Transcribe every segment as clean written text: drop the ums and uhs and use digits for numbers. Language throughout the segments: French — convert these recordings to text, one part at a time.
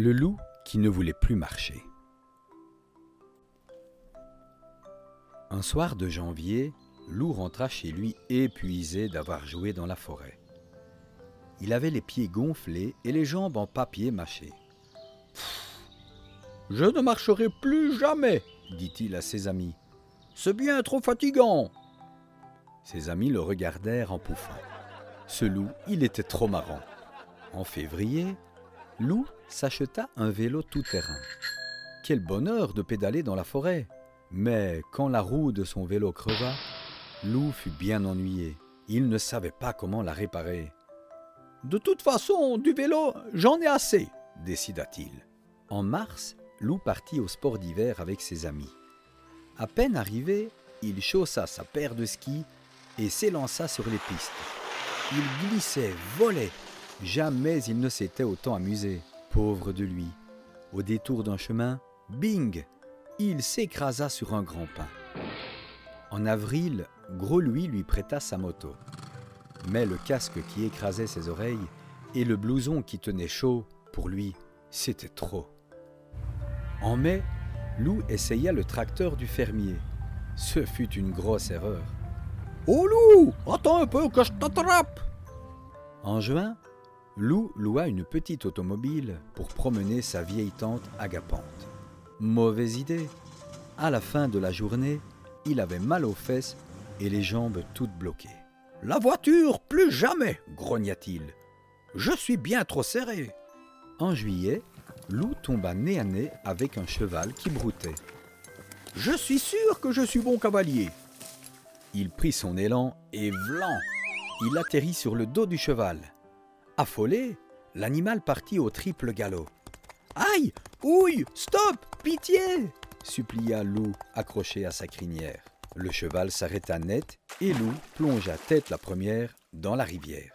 Le loup qui ne voulait plus marcher. Un soir de janvier, Loup rentra chez lui épuisé d'avoir joué dans la forêt. Il avait les pieds gonflés et les jambes en papier mâché. « Je ne marcherai plus jamais, dit-il à ses amis. C'est bien trop fatigant. » Ses amis le regardèrent en pouffant. Ce loup, il était trop marrant. En février, Loup s'acheta un vélo tout-terrain. Quel bonheur de pédaler dans la forêt! Mais quand la roue de son vélo creva, Loup fut bien ennuyé. Il ne savait pas comment la réparer. « De toute façon, du vélo, j'en ai assez, » décida-t-il. En mars, Loup partit au sport d'hiver avec ses amis. À peine arrivé, il chaussa sa paire de skis et s'élança sur les pistes. Il glissait, volait. Jamais il ne s'était autant amusé. Pauvre de lui. Au détour d'un chemin, bing! Il s'écrasa sur un grand pin. En avril, Gros Louis lui prêta sa moto. Mais le casque qui écrasait ses oreilles et le blouson qui tenait chaud, pour lui, c'était trop. En mai, Loup essaya le tracteur du fermier. Ce fut une grosse erreur. « Oh Loup, attends un peu que je t'attrape !» En juin, Loup loua une petite automobile pour promener sa vieille tante agapante. Mauvaise idée. À la fin de la journée, il avait mal aux fesses et les jambes toutes bloquées. « La voiture, plus jamais !» grogna-t-il. « Je suis bien trop serré !» En juillet, Loup tomba nez à nez avec un cheval qui broutait. « Je suis sûr que je suis bon cavalier !» Il prit son élan et vlan! Il atterrit sur le dos du cheval. Affolé, l'animal partit au triple galop. « Aïe! Ouille! Stop! Pitié !» supplia Loup, accroché à sa crinière. Le cheval s'arrêta net et Loup plongea tête la première dans la rivière.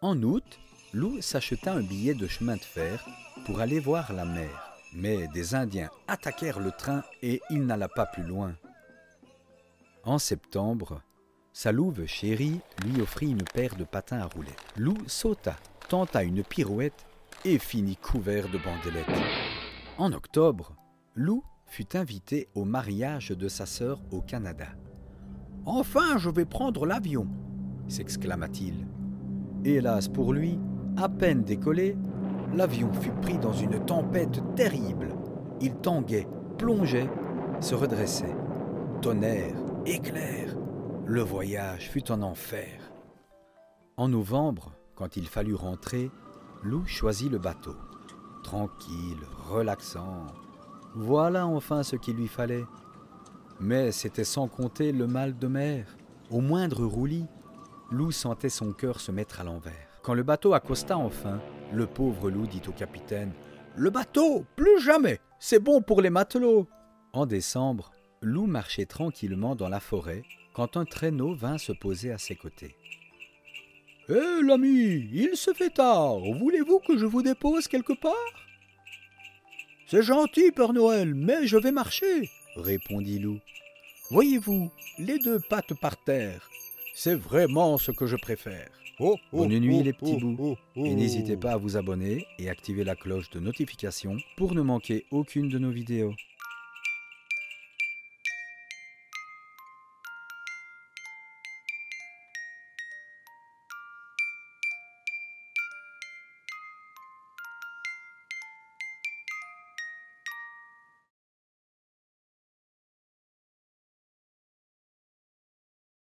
En août, Loup s'acheta un billet de chemin de fer pour aller voir la mer. Mais des Indiens attaquèrent le train et il n'alla pas plus loin. En septembre, sa louve chérie lui offrit une paire de patins à rouler. Loup sauta, tenta une pirouette et finit couvert de bandelettes. En octobre, Loup fut invité au mariage de sa sœur au Canada. « Enfin, je vais prendre l'avion !» s'exclama-t-il. Hélas pour lui, à peine décollé, l'avion fut pris dans une tempête terrible. Il tanguait, plongeait, se redressait. Tonnerre, éclair, le voyage fut un enfer. En novembre, quand il fallut rentrer, Loup choisit le bateau. Tranquille, relaxant. Voilà enfin ce qu'il lui fallait. Mais c'était sans compter le mal de mer. Au moindre roulis, Loup sentait son cœur se mettre à l'envers. Quand le bateau accosta enfin, le pauvre Loup dit au capitaine « Le bateau, plus jamais, c'est bon pour les matelots !» En décembre, Loup marchait tranquillement dans la forêt quand un traîneau vint se poser à ses côtés. « Hé l'ami, il se fait tard, voulez-vous que je vous dépose quelque part ?»« C'est gentil, Père Noël, mais je vais marcher, » répondit Loup. « Voyez-vous, les deux pattes par terre, c'est vraiment ce que je préfère. » Bonne nuit les petits bouts, et n'hésitez pas à vous abonner et activer la cloche de notification pour ne manquer aucune de nos vidéos.